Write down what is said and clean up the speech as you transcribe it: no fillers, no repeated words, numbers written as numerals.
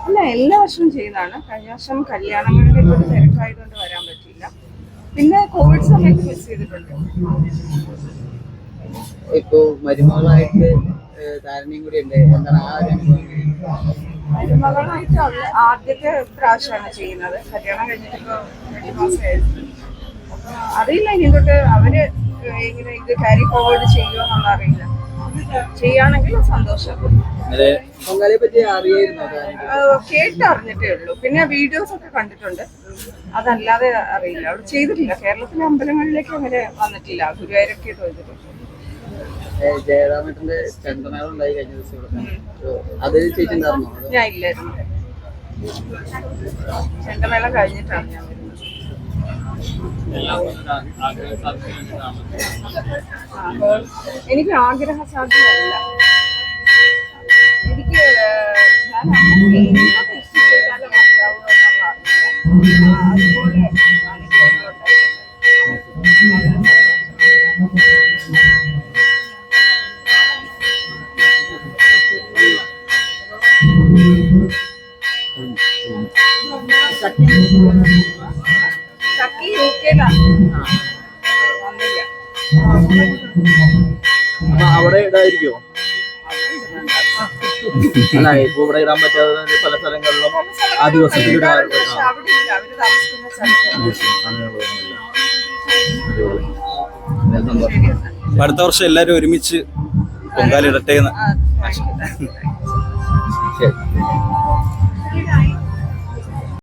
അല്ല, എല്ലാ വർഷവും ചെയ്യുന്നതാണ്. കഴിഞ്ഞ വർഷം കല്യാണങ്ങളുടെ ഒരു തിരക്കായതുകൊണ്ട് വരാൻ പറ്റിയില്ല. പിന്നെ കോവിഡ് സമയത്ത് മിസ് ചെയ്തിട്ടുണ്ട്. ഇപ്പോ മരുമകളായിട്ട് ധാരണയും കൂടി ഉണ്ട്. എന്താണ് ആ ഒരു മരുമകളായിട്ട് ആദ്യത്തെ പ്രാവശ്യമാണ് ചെയ്യുന്നത്. കല്യാണം കഴിഞ്ഞിട്ടിപ്പോ 2 മാസമായിരുന്നു. അറിയില്ല ഇനി തൊട്ട് അവര് ഇങ്ങനെ ഇത് ക്യാരി ഫോർവേഡ് ചെയ്യുമോ എന്നുള്ള അറിയില്ല. ചെയ്യാണെങ്കിൽ സന്തോഷം. കേട്ടറിഞ്ഞിട്ടേ ഉള്ളൂ. പിന്നെ വീഡിയോസ് ഒക്കെ കണ്ടിട്ടുണ്ട്, അതല്ലാതെ അറിയില്ല. അവിടെ ചെയ്തിട്ടില്ല. കേരളത്തിലെ അമ്പലങ്ങളിലേക്ക് അങ്ങനെ വന്നിട്ടില്ല. ഗുരുവായൂരൊക്കെ തോന്നിട്ടുണ്ട്. ജയറാമേട്ടന്റെ ചെണ്ടമേളം ഉണ്ടായി കഴിഞ്ഞ ദിവസം, അത് ചെയ്തിട്ടുണ്ടായിരുന്നോ? ഞാൻ ഇല്ലായിരുന്നു. ചെണ്ടമേളം കഴിഞ്ഞിട്ടാണ് ഞാൻ വരുന്നത്. എനിക്ക് ആഗ്രഹ സാധ്യമല്ല. എനിക്ക് ഞാൻ അങ്ങനെ എന്ത് തെറ്റ് ചെയ്താലും മതിയാവുക എന്നുള്ള അതുപോലെ ചക്കി യൂക്കേലാണ് വന്നില്ല. അവിടെ ഇടായിരിക്കോ? അല്ല, ഇപ്പൊ ഇവിടെ ഇടാൻ പറ്റാതെ പല സ്ഥലങ്ങളിലും ആദിവാസികൾ അടുത്ത വർഷം എല്ലാരും ഒരുമിച്ച് പൊങ്കാലിടട്ടെ.